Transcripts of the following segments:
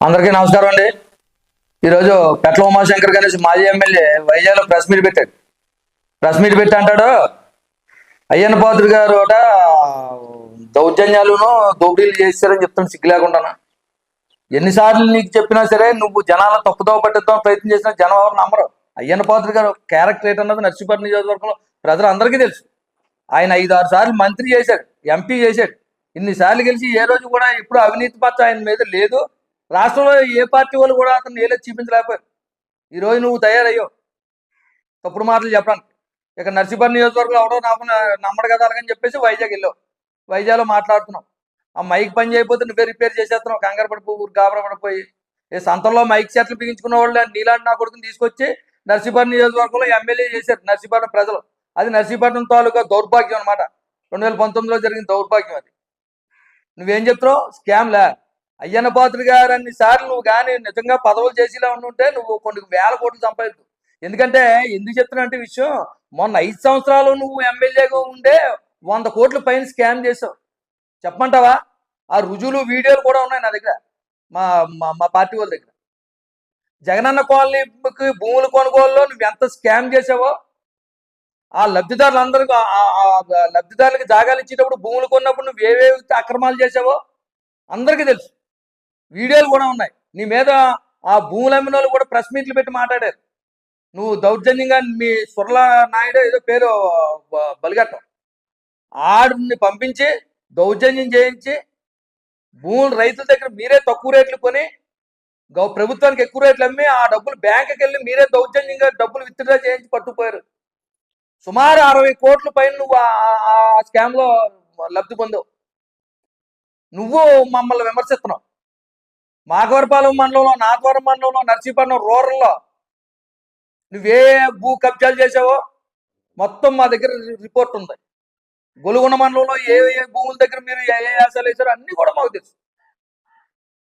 అందరికీ నమస్కారం అండి. ఈరోజు పెట్ల ఉమాశంకర్ గణేష్ మాజీ ఎమ్మెల్యే వైజాగ్లో ప్రెస్ మీట్ పెట్టాడు. ప్రెస్ మీట్ పెట్టి అంటాడు, అయ్యన్న పాత్రుడు గారు దౌర్జన్యాలను దోపిడీలు చేశారని చెప్తాను సిగ్గు లేకుండా. ఎన్నిసార్లు నీకు చెప్పినా సరే నువ్వు జనాలను తప్పుదోవ పట్టిద్దాం ప్రయత్నం చేసినా జనం ఎవరు నమ్మరు. అయ్యన్న పాత్రుడు గారు క్యారెక్టర్ ఏంటన్నది నర్సీపట్నం నియోజకవర్గంలో ప్రజలందరికీ తెలుసు. ఆయన 5-6 సార్లు మంత్రి చేశాడు, ఎంపీ చేశాడు. ఇన్నిసార్లు గెలిచి ఏ రోజు కూడా ఎప్పుడు అవినీతి పచ్చ ఆయన మీద లేదు. రాష్ట్రంలో ఏ పార్టీ వాళ్ళు కూడా అతను ఏలేదు చూపించలేకపోయారు. ఈరోజు నువ్వు తయారయ్యావు తప్పుడు మాటలు చెప్పడానికి. ఇక నర్సీపట్నం నియోజకవర్గంలో ఎవడో నాకు నమ్మడు కదా అని చెప్పేసి వైజాగ్ వెళ్ళావు. వైజాగ్లో మాట్లాడుతున్నావు. ఆ మైక్ పని చేయకపోతే నువ్వే రిపేర్ చేసేస్తున్నావు. కంగారు పడిపోయి గాబర పడిపోయి ఏ సంతంలో మైక్ సెట్లు బిగించుకున్న వాళ్ళు నీలాంటి నా కొడుకుని తీసుకొచ్చి నర్సీపట్నం నియోజకవర్గంలో ఎమ్మెల్యే చేశారు నర్సీపట్నం ప్రజలు. అది నర్సీపట్నం తాలూకా దౌర్భాగ్యం అనమాట. 2019లో జరిగిన దౌర్భాగ్యం అది. నువ్వేం చెప్తున్నావు? స్కామ్లా. అయ్యన్న పాత్రుడు గారు అన్ని సార్లు నువ్వు కానీ నిజంగా పదవులు చేసేలా ఉంటే నువ్వు కొన్ని వేల కోట్లు సంపాదించు. ఎందుకంటే ఎందుకు చెప్తున్నా అంటే విషయం, మొన్న 5 సంవత్సరాలు నువ్వు ఎమ్మెల్యేగా ఉండే 100 కోట్ల పైన స్కామ్ చేసావు. చెప్పమంటావా? ఆ రుజువులు వీడియోలు కూడా ఉన్నాయి నా దగ్గర, మా మా పార్టీ వాళ్ళ దగ్గర. జగనన్న కాలనీకి భూముల కొనుగోలులో నువ్వు ఎంత స్కామ్ చేసావో, ఆ లబ్ధిదారులందరికీ లబ్ధిదారులకి జాగాలు ఇచ్చేటప్పుడు భూములు కొన్నప్పుడు నువ్వు ఏవేవి అక్రమాలు చేసావో అందరికీ తెలుసు. వీడియోలు కూడా ఉన్నాయి నీ మీద. ఆ భూములు అమ్మిన వాళ్ళు కూడా ప్రెస్ మీట్లు పెట్టి మాట్లాడారు. నువ్వు దౌర్జన్యంగా మీ సుర్ల నాయుడు ఏదో పేరు బలిగట్టం ఆడిని పంపించి దౌర్జన్యం చేయించి భూములు రైతుల దగ్గర మీరే తక్కువ రేట్లు కొని ప్రభుత్వానికి ఎక్కువ రేట్లు అమ్మి ఆ డబ్బులు బ్యాంకుకి వెళ్ళి మీరే దౌర్జన్యంగా డబ్బులు విత్డ్రా చేయించి పట్టుకుపోయారు. సుమారు 60 కోట్ల పైన నువ్వు ఆ స్కామ్లో లబ్ధి పొందావు. నువ్వు మమ్మల్ని విమర్శిస్తున్నావు. మాకవరపాలెం మండలంలో, నాగవరం మండలంలో, నర్సీపట్నం రూరల్లో నువ్వే భూ కబ్జాలు చేసావో మొత్తం మా దగ్గర రిపోర్ట్ ఉంది. గొలుగుండ మండలంలో ఏ భూముల దగ్గర మీరు ఏ యాసాలు వేసారో అన్నీ కూడా మాకు తెలుసు.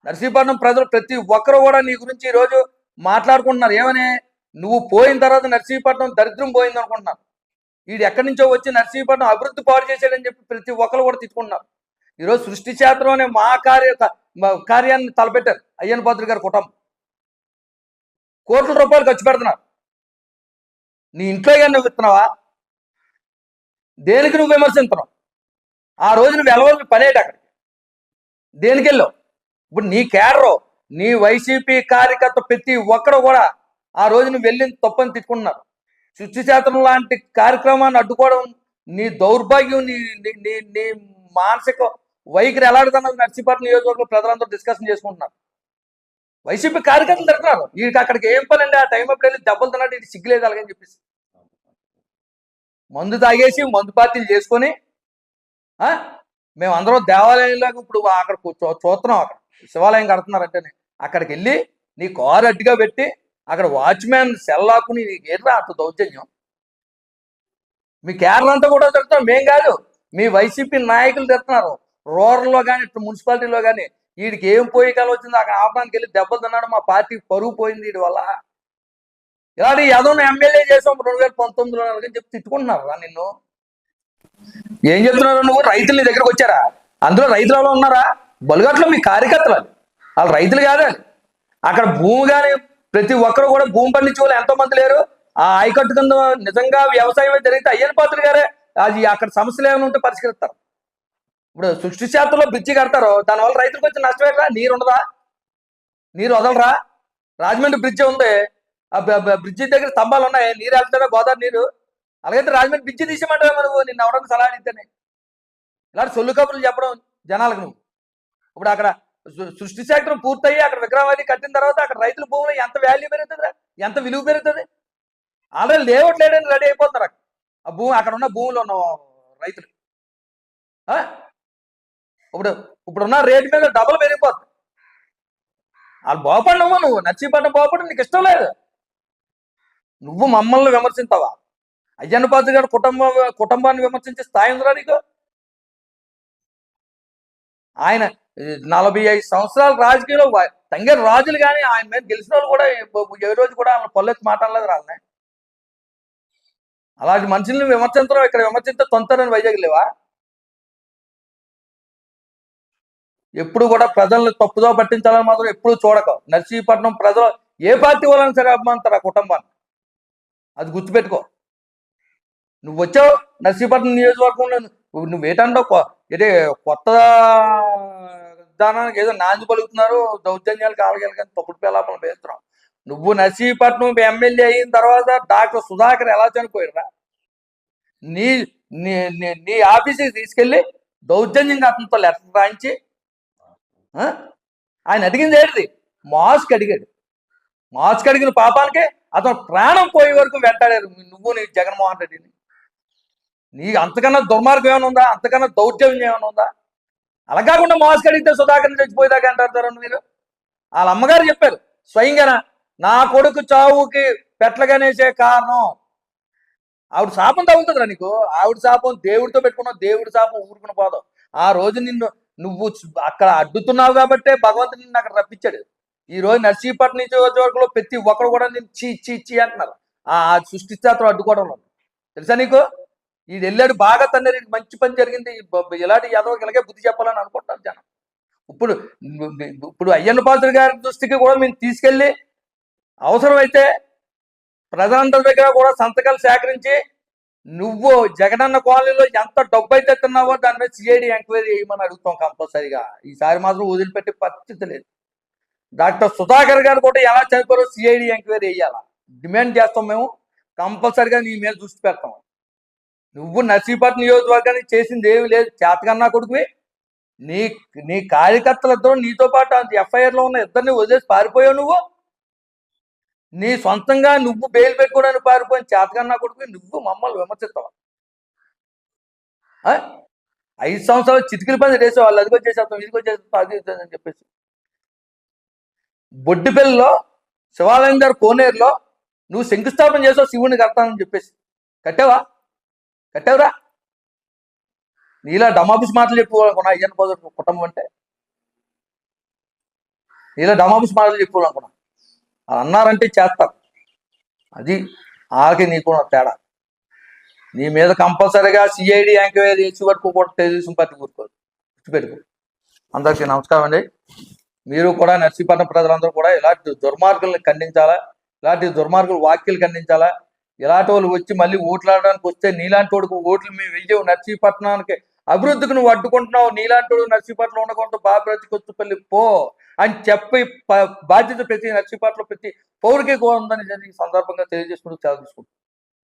నర్సీపట్నం ప్రజలు ప్రతి ఒక్కరు కూడా నీ గురించి ఈరోజు మాట్లాడుకుంటున్నారు. ఏమని? నువ్వు పోయిన తర్వాత నర్సీపట్నం దరిద్రం పోయింది అనుకుంటున్నారు. వీడు ఎక్కడి నుంచో వచ్చి నర్సీపట్నం అభివృద్ధి పాడు చేశాడని చెప్పి ప్రతి ఒక్కరు కూడా తిట్టుకుంటున్నారు. ఈరోజు సృష్టి క్షేత్రం అనే మా కార్యాన్ని తలపెట్టారు అయ్యన్న పాత్రుడు గారి కుటుంబం. కోట్ల రూపాయలు ఖర్చు పెడుతున్నారు. నీ ఇంట్లో ఏమన్నా విత్తున్నావా? దేనికి నువ్వు విమర్శిస్తున్నావు? ఆ రోజు నువ్వు వెళ్ళవలసిన పనేటి అక్కడికి దేనికి వెళ్ళావు? ఇప్పుడు నీ కేడరు, నీ వైసీపీ కార్యకర్త ప్రతి ఒక్కరు కూడా ఆ రోజు నువ్వు వెళ్ళిన తప్పని తిట్టుకుంటున్నారు. సృష్టి క్షేత్రం లాంటి కార్యక్రమాన్ని అడ్డుకోవడం నీ దౌర్భాగ్యం, నీ నీ నీ మానసిక వైఖరి ఎలాంటిదన్నది నర్సీపట్నం నియోజకవర్గంలో ప్రజలందరూ డిస్కషన్ చేసుకుంటున్నారు. వైసీపీ కార్యకర్తలు తిడుతున్నారు. వీడికి అక్కడికి ఏం పని అండి, ఆ టైం అప్పుడు వెళ్ళి దెబ్బలు తిన్నాడు, ఇది సిగ్గులేదు అలాగని చెప్పేసి మందు తాగేసి మందు పార్టీలు చేసుకొని మేము అందరం దేవాలయంలోకి ఇప్పుడు అక్కడ చూస్తున్నాం. అక్కడ శివాలయం కడుతున్నారంటేనే అక్కడికి వెళ్ళి నీ కారు అడ్డుగా పెట్టి అక్కడ వాచ్మ్యాన్ సెల్లాకుని నీకు ఏర్రా అంత దౌర్జన్యం. మీ కేరళ అంతా కూడా తిడుతున్నాం, మేం కాదు, మీ వైసీపీ నాయకులు తిడుతున్నారు. రూరల్లో కానీ ఇటు మున్సిపాలిటీలో కానీ వీడికి ఏం పోయి కాలం వచ్చిందో అక్కడ ఆపడానికి వెళ్ళి దెబ్బలు తిన్నాడు. మా పార్టీ పరువు పోయింది వీడి వల్ల. ఇలాంటి ఏదో ఎమ్మెల్యే చేసాం 2019లో అని చెప్పి తిట్టుకుంటున్నారు నిన్ను. ఏం చెప్తున్నారు? నువ్వు రైతులు నీ దగ్గరకు వచ్చారా? అందులో రైతులలో ఉన్నారా? బలుగట్లో మీ కార్యకర్తలు వాళ్ళు రైతులు కాదు. అక్కడ భూమి కానీ ప్రతి ఒక్కరు కూడా భూమి పండించే వాళ్ళు ఎంతో మంది లేరు. ఆ ఆయకట్టు కింద నిజంగా వ్యవసాయమే జరిగితే అయ్యన్న పాత్రుడు గారే అది అక్కడ సమస్యలు ఏమైనా ఉంటే పరిష్కరిస్తారు. ఇప్పుడు సృష్టి శాతంలో బ్రిడ్జి కడతారు, దానివల్ల రైతులకు వచ్చి నష్టమేరా? నీరు ఉండదా? నీరు వదలరా? రాజమండ్రి బ్రిడ్జి ఉంది, ఆ బ్రిడ్జి దగ్గర స్తంభాలు ఉన్నాయి, నీరు వెళ్తారా గోదావరి నీరు? అలాగైతే రాజమండ్రి బ్రిడ్జి తీసేమంటావా నువ్వు? నిన్ను ఎవరైనా సలహా అడిగితేనే ఇలాంటి సొల్లు కబుర్లు చెప్పడం జనాలకు నువ్వు. ఇప్పుడు అక్కడ సృష్టి శాస్త్రం పూర్తయ్యి అక్కడ విగ్రహాన్ని కట్టిన తర్వాత అక్కడ రైతుల భూములు ఎంత వాల్యూ పెరుగుతుంది, ఎంత విలువ పెరుగుతుంది? ఆల్రెడీ లేఅవుట్ లేడని రెడీ అయిపోతున్నారు ఆ భూమి, అక్కడ ఉన్న భూములు ఉన్న రైతులు. ఇప్పుడున్న రేటు మీద డబుల్ పెరిగిపోతుంది. వాళ్ళు బాగుపడినవ్వు, నువ్వు నర్సీపట్నం బాగుపడి నీకు ఇష్టం లేదు. నువ్వు మమ్మల్ని విమర్శించావా? అయ్యన్న పాత్రుడు గారి కుటుంబాన్ని విమర్శించే స్థాయి ఉందిరా నీకు? ఆయన 45 సంవత్సరాల రాజకీయంలో తంగే రాజులు కానీ ఆయన మీద గెలిచిన వాళ్ళు కూడా ఏ రోజు కూడా ఆయన పల్లెత్తి మాట్లాడలేదు రాళ్ళని. అలాంటి మనుషుల్ని విమర్శించడం, ఇక్కడ విమర్శించే తొంతరని వైజాగ్ లేవా? ఎప్పుడు కూడా ప్రజలను తప్పుదో పట్టించాలని మాత్రం ఎప్పుడు చూడక. నర్సీపట్నం ప్రజలు ఏ పార్టీ వాళ్ళని సరే అభిమానిస్తారు ఆ కుటుంబాన్ని, అది గుర్తుపెట్టుకో. నువ్వు వచ్చావు నర్సీపట్నం నియోజకవర్గంలో, నువ్వేటంటావు ఇదే కొత్త విధానానికి ఏదో నాంది పలుకుతున్నారు, దౌర్జన్యాలు కాలగలి కానీ తప్పుడు పేలాపలు పేస్తున్నావు. నువ్వు నర్సీపట్నం ఎమ్మెల్యే అయిన తర్వాత డాక్టర్ సుధాకర్ ఎలా చనిపోయారా? నీ నీ నీ ఆఫీస్కి తీసుకెళ్ళి దౌర్జన్యంగా అతనితో లెటర్ రాయించి ఆయన అడిగింది ఏంటిది? మాస్క్ అడిగాడు. మాస్క్ అడిగిన పాపానికే అతను ప్రాణం పోయే వరకు వెంటాడారు నువ్వు నీ జగన్మోహన్ రెడ్డిని. నీ అంతకన్నా దుర్మార్గం ఏమైనా ఉందా? అంతకన్నా దౌర్జన్యం ఏమైనా ఉందా? అలా కాకుండా మాస్క్ అడిగితే సుధాకర్ చచ్చిపోయేదాకా అంటారు మీరు. వాళ్ళ అమ్మగారు చెప్పారు స్వయంగా, నా కొడుకు చావుకి పెట్లగనేసే కారణం ఆవిడ శాపం తగులుతుందిరా నీకు. ఆవిడ శాపం దేవుడితో పెట్టుకున్నావు, దేవుడి శాపం ఊరుకుని పోదావు. ఆ రోజు నువ్వు అక్కడ అడ్డుతున్నావు కాబట్టే భగవంతుడు నిన్ను అక్కడ రప్పించాడు. ఈ రోజు నర్సీపట్నం నియోజకవర్గంలో ప్రతి ఒక్కరు కూడా నేను చీ అంటున్నారు ఆ సృష్టిస్తే అతను అడ్డుకోవడంలో. తెలుసా నీకు? ఈ వెళ్ళాడు బాగా తన్నరి, మంచి పని జరిగింది, ఇలాంటి యాదవ్ ఇలాగే బుద్ధి చెప్పాలని అనుకుంటాను జనం. ఇప్పుడు అయ్యన్న పాత్రుడు గారి దృష్టికి కూడా మేము తీసుకెళ్ళి అవసరమైతే ప్రజలందరి దగ్గర కూడా సంతకాలు సేకరించి నువ్వు జగనన్న కాలనీలో ఎంత డబ్బు అయితే తిన్నావో దాని మీద సిఐడి ఎంక్వైరీ చేయమని అడుగుతాం కంపల్సరీగా. ఈసారి మాత్రం వదిలిపెట్టే పరిస్థితి లేదు. డాక్టర్ సుధాకర్ గారు కూడా ఎలా చనిపోయారో సిఐడి ఎంక్వైరీ చేయాలా డిమాండ్ చేస్తాం మేము. కంపల్సరీగా నీ మీద దృష్టి పెడతాం. నువ్వు నర్సీపట్నం నియోజకవర్గానికి చేసింది ఏమి లేదు. చేతకన్నా కొడుకువి నీ కార్యకర్తలతో నీతో పాటు అంత ఎఫ్ఐఆర్లో ఉన్న ఇద్దరిని వదిలేసి పారిపోయావు నువ్వు. నీ సొంతంగా నువ్వు బెయిల్ పెట్టుకోవడానికి పారిపోయిన చేతకన్నా కొడుకు నువ్వు మమ్మల్ని విమర్శిస్తావా? 5 సంవత్సరాలు చిటికల పని చేసే వాళ్ళు అదిగో చేసేస్తాం, ఇదిగో చేసేస్తాం, అది అని చెప్పేసి. బొడ్డిపల్లిలో శివాలయం గారు కోనేరులో నువ్వు శంకుస్థాపన చేసావు శివుని కడతానని చెప్పేసి. కట్టావురా? నీలా డమాబుస్ మాటలు చెప్పుకోవాలనుకున్నా అయ్యన్న పోదు కుటుంబం అంటే. నీలా డమాబుస్ మాటలు చెప్పుకోవాలనుకున్నా. అది అన్నారంటే చేస్తారు. అది ఆకి నీకున్న తేడా. నీ మీద కంపల్సరీగా సిఐడి ఎంక్వైరీ చేసి వరకు కూడా తెలుగుదేశం పార్టీ కూరుకోదు. గుర్తుపెట్టుకో. అందరికీ నమస్కారం అండి. మీరు కూడా నర్సీపట్నం ప్రజలందరూ కూడా ఇలాంటి దుర్మార్గులను ఖండించాలా, ఇలాంటి దుర్మార్గులు వ్యాఖ్యలు ఖండించాలా. ఇలాంటి వాళ్ళు వచ్చి మళ్ళీ ఓట్లాడడానికి వస్తే నీలాంటి వాడికి ఓట్లు మేము వెయ్యవు. నర్సీపట్నానికి అభివృద్ధికి నువ్వు అడ్డుకుంటున్నావు. నీలాంటి వాడు నర్సీపట్నం ఉండకూడదు, బాబ్రాజుకొత్తపల్లి పో అని చెప్పి బాధ్యత ప్రతి నర్సీపట్నం ప్రతి పౌరుకి ఉందని సందర్భంగా తెలియజేసుకుంటూ సెలవు తీసుకుంటాం.